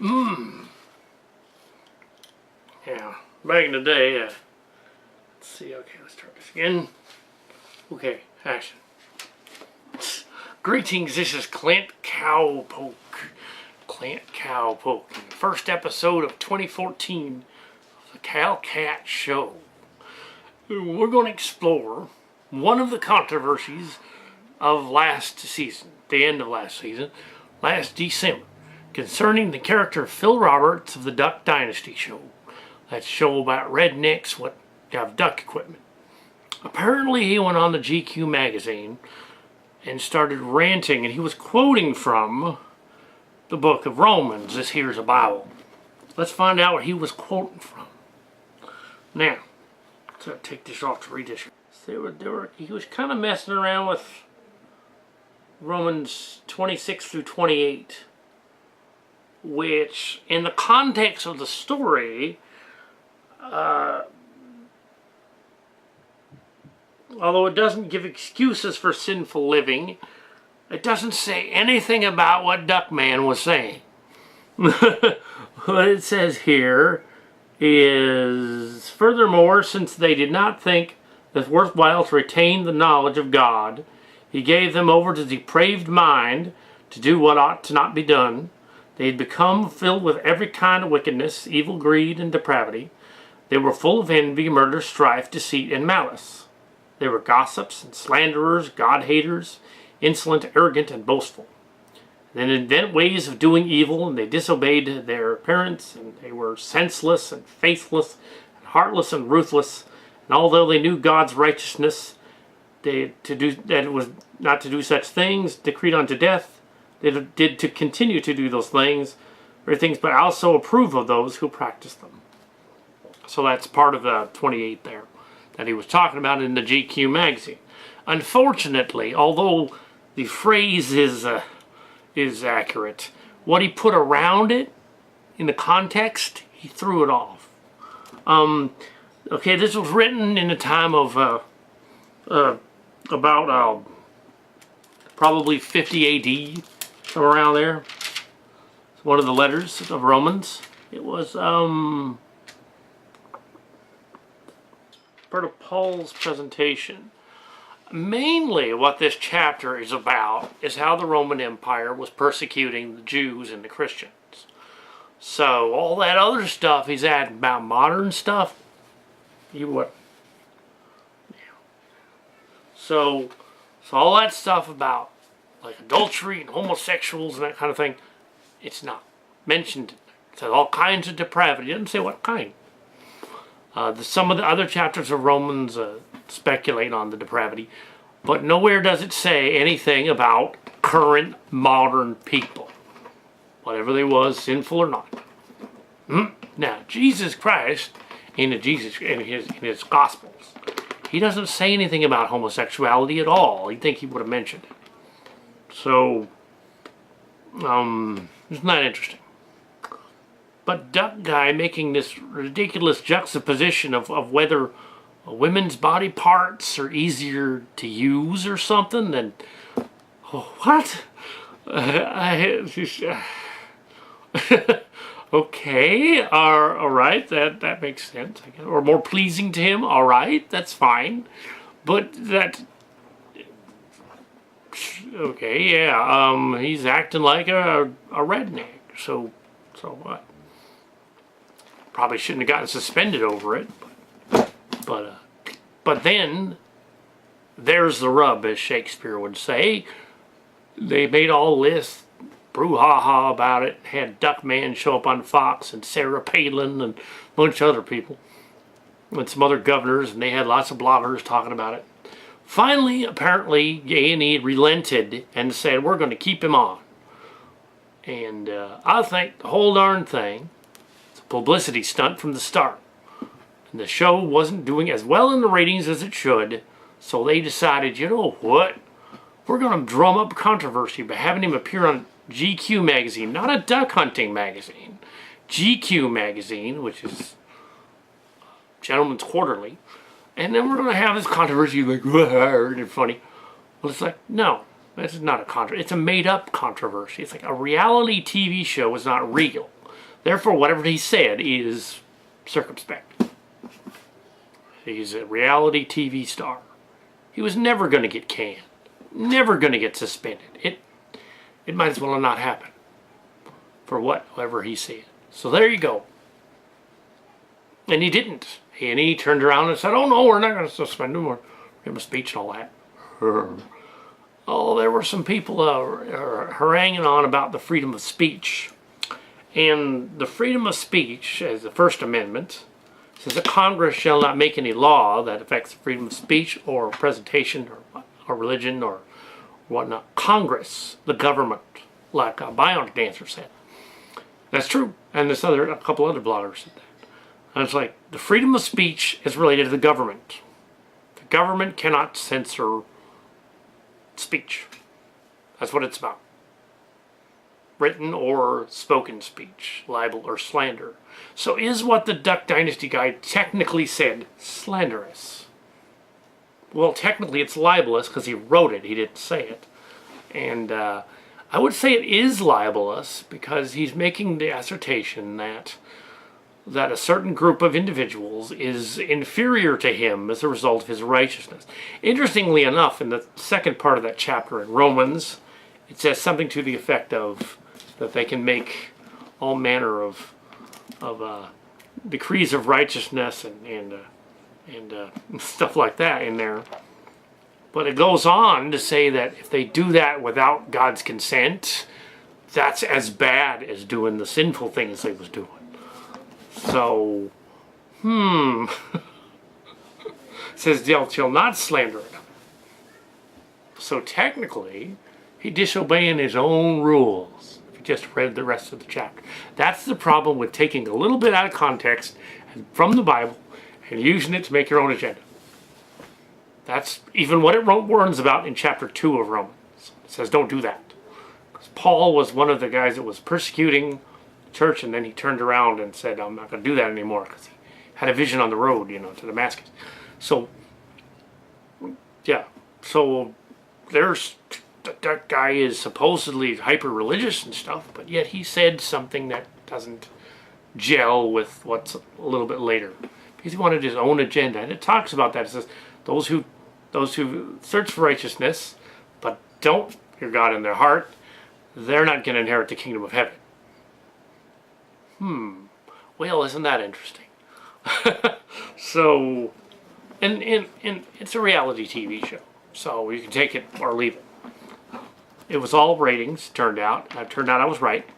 Yeah, back in the day, let's see, okay, let's try this again. Okay, action. Greetings, this is Clint Cowpoke. Clint Cowpoke. The first episode of 2014 of the Cal Cat Show. We're going to explore one of the controversies of last season, the end of last season, last December, concerning the character Phil Roberts of the Duck Dynasty show. That show about rednecks what have duck equipment. Apparently he went on the GQ magazine and started ranting, and he was quoting from the book of Romans. This here's a Bible. Let's find out what he was quoting from. Now, so take this off to read this. He was kind of messing around with Romans 26 through 28, which, in the context of the story, although it doesn't give excuses for sinful living, it doesn't say anything about what Duckman was saying. What it says here is, furthermore, since they did not think it worthwhile to retain the knowledge of God, he gave them over to depraved mind to do what ought to not be done. They had become filled with every kind of wickedness, evil, greed, and depravity. They were full of envy, murder, strife, deceit, and malice. They were gossips and slanderers, God-haters, insolent, arrogant, and boastful. They invent ways of doing evil, and they disobeyed their parents, and they were senseless and faithless, and heartless and ruthless. And although they knew God's righteousness, that it was not to do such things, decreed unto death, they did to continue to do those things, but also approve of those who practice them. So that's part of the 28 there that he was talking about in the GQ magazine. Unfortunately, although the phrase is accurate, what he put around it in the context, he threw it off. Okay, this was written in a time of about probably 50 AD, somewhere around there. It's one of the letters of Romans. It was part of Paul's presentation. Mainly what this chapter is about is how the Roman Empire was persecuting the Jews and the Christians. So all that other stuff he's adding about modern stuff, you would. So all that stuff about like adultery and homosexuals and that kind of thing, it's not mentioned. It says all kinds of depravity. It doesn't say what kind. Some of the other chapters of Romans speculate on the depravity, but nowhere does it say anything about current modern people, whatever they was, sinful or not. Now, Jesus Christ, in his Gospels, he doesn't say anything about homosexuality at all. You'd think he would have mentioned it. So, isn't that interesting? But Duck Guy making this ridiculous juxtaposition of whether women's body parts are easier to use or something, and what? Okay, all right, that makes sense, I guess. Or more pleasing to him, all right, that's fine. But that, okay, yeah, he's acting like a redneck, so what? Probably shouldn't have gotten suspended over it, but then there's the rub, as Shakespeare would say. They made all this brouhaha about it, had Duckman show up on Fox and Sarah Palin and a bunch of other people and some other governors, and they had lots of bloggers talking about it. Finally, apparently, A&E relented and said, we're going to keep him on. And I think the whole darn thing, publicity stunt from the start. And the show wasn't doing as well in the ratings as it should, so they decided, you know what? We're going to drum up controversy by having him appear on GQ magazine, not a duck hunting magazine. GQ magazine, which is Gentleman's Quarterly. And then we're going to have this controversy like, and funny. Well, it's like, no, this is not a controversy. It's a made-up controversy. It's like a reality TV show is not real. Therefore, whatever he said is circumspect. He's a reality TV star. He was never going to get canned. Never going to get suspended. It might as well not happen for whatever he said. So there you go. And he didn't. And he turned around and said, oh no, we're not going to suspend him or give him a speech and all that. Oh, there were some people haranguing on about the freedom of speech. And the freedom of speech, as the First Amendment, says that Congress shall not make any law that affects freedom of speech or presentation or religion or whatnot. Congress, the government, like a Bionic Dancer said. That's true. And a couple other bloggers said that. And it's like, the freedom of speech is related to the government. The government cannot censor speech. That's what it's about. Written or spoken speech, libel or slander. So is what the Duck Dynasty guy technically said slanderous? Well, technically it's libelous because he wrote it. He didn't say it. And I would say it is libelous because he's making the assertion that a certain group of individuals is inferior to him as a result of his righteousness. Interestingly enough, in the second part of that chapter in Romans, it says something to the effect of that they can make all manner of decrees of righteousness and stuff like that in there. But it goes on to say that if they do that without God's consent, that's as bad as doing the sinful things they was doing. So, it says thou shalt not slander it. So technically, he's disobeying his own rules. If you just read the rest of the chapter. That's the problem with taking a little bit out of context and from the Bible and using it to make your own agenda. That's even what it warns about in chapter 2 of Romans. It says don't do that. Because Paul was one of the guys that was persecuting church, and then he turned around and said, I'm not going to do that anymore, because he had a vision on the road, to Damascus. So, yeah. So, that guy is supposedly hyper-religious and stuff, but yet he said something that doesn't gel with what's a little bit later. Because he wanted his own agenda, and it talks about that. It says, those who search for righteousness, but don't fear God in their heart, they're not going to inherit the kingdom of heaven. Well, isn't that interesting? So, and it's a reality TV show, so you can take it or leave it. It was all ratings, turned out. Turned out I was right.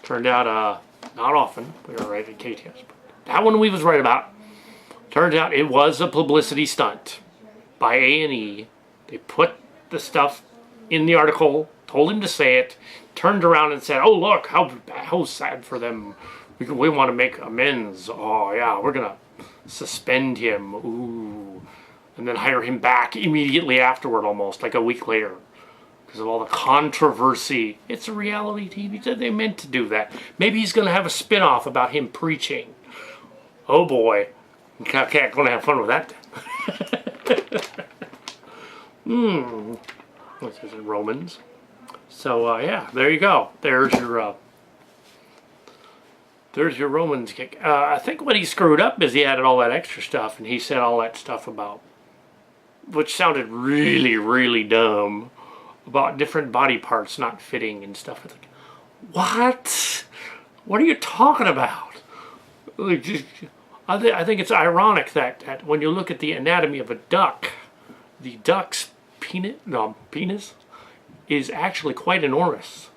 Turned out, not often, we were right at KTS, but that one we was right about. Turned out it was a publicity stunt by A&E. They put the stuff in the article, told him to say it, turned around and said, oh look, how sad for them. We want to make amends. Oh yeah, we're going to suspend him. Ooh. And then hire him back immediately afterward, almost, like a week later. Because of all the controversy. It's a reality TV. They meant to do that. Maybe he's going to have a spin-off about him preaching. Oh boy. Can't going to have fun with that then. This is in Romans. So, yeah, there you go. There's your Romans kick. I think what he screwed up is he added all that extra stuff, and he said all that stuff about, which sounded really, really dumb, about different body parts not fitting and stuff. It's like, what? What are you talking about? I think it's ironic that when you look at the anatomy of a duck, the duck's penis is actually quite enormous,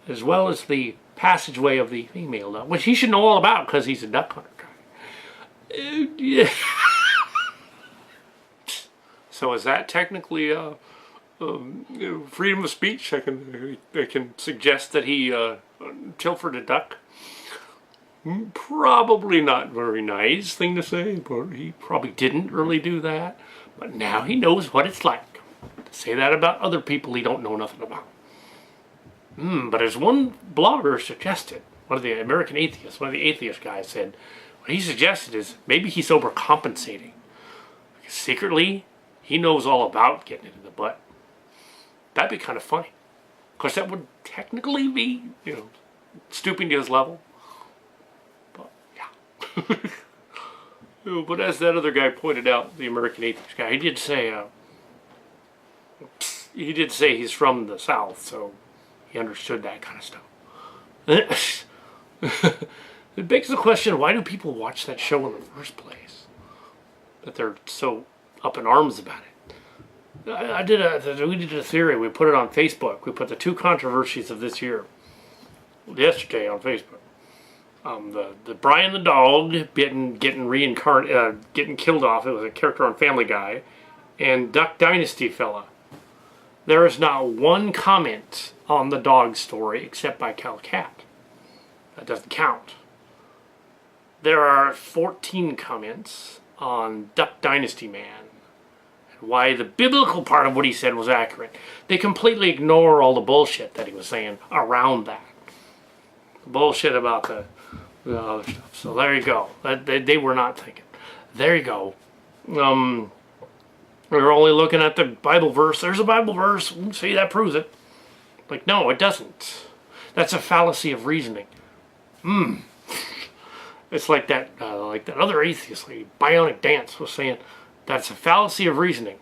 as well as the passageway of the female duck, which he should know all about because he's a duck hunter guy. Yeah. So is that technically freedom of speech? I can suggest that he pilfered a duck. Probably not very nice thing to say, but he probably didn't really do that. But now he knows what it's like to say that about other people he don't know nothing about. But as one blogger suggested, one of the American atheists, one of the atheist guys said, what he suggested is maybe he's overcompensating. Because secretly, he knows all about getting it in the butt. That'd be kind of funny. Of course, that would technically be, stooping to his level. But as that other guy pointed out, the American atheist guy, he did say he's from the South, so he understood that kind of stuff. It begs the question, why do people watch that show in the first place? That they're so up in arms about it. We did a theory, we put it on Facebook. We put the 2 controversies of this year yesterday on Facebook. The Brian the dog getting reincarnated, getting killed off. It was a character on Family Guy, and Duck Dynasty fella. There is not one comment on the dog story except by Cal Cat. That doesn't count. There are 14 comments on Duck Dynasty Man and why the biblical part of what he said was accurate. They completely ignore all the bullshit that he was saying around that. Bullshit about the other stuff. So there you go. They were not thinking. There you go. We're only looking at the Bible verse. There's a Bible verse. See, that proves it. Like, no, it doesn't. That's a fallacy of reasoning. It's like that other atheist lady, Bionic Dance, was saying that's a fallacy of reasoning.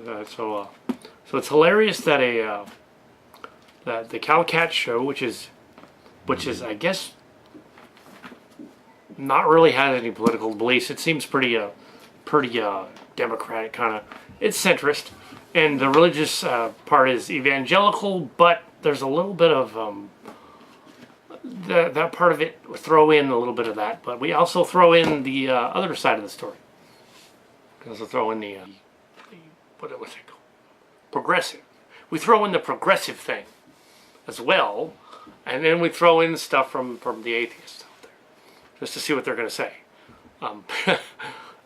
So it's hilarious that that the Cal Cat show, which is I guess not really has any political beliefs. It seems pretty democratic kind of. It's centrist, and the religious part is evangelical, but there's a little bit of that part of it. We throw in a little bit of that, but we also throw in the other side of the story. We also throw in the what's it called? Progressive. We throw in the progressive thing as well, and then we throw in stuff from the atheists out there, just to see what they're going to say.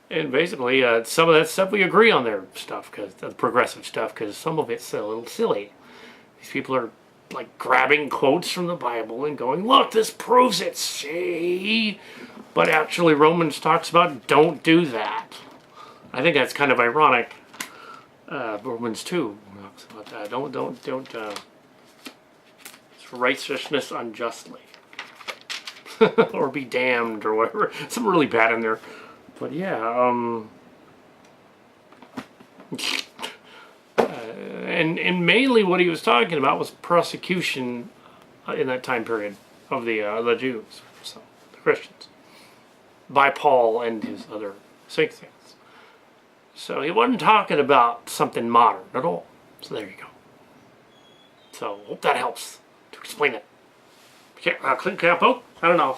And basically, some of that stuff we agree on their stuff, because the progressive stuff, because some of it's a little silly. These people are like grabbing quotes from the Bible and going, "Look, this proves it, see?" But actually, Romans talks about don't do that. I think that's kind of ironic. Romans 2 talks about that. Don't righteousness unjustly, or be damned, or whatever. Something really bad in there. But yeah, and mainly what he was talking about was persecution in that time period of the Jews, so the Christians, by Paul and his other saints. So he wasn't talking about something modern at all. So there you go. So hope that helps to explain it. Clint Cowpoke, I don't know.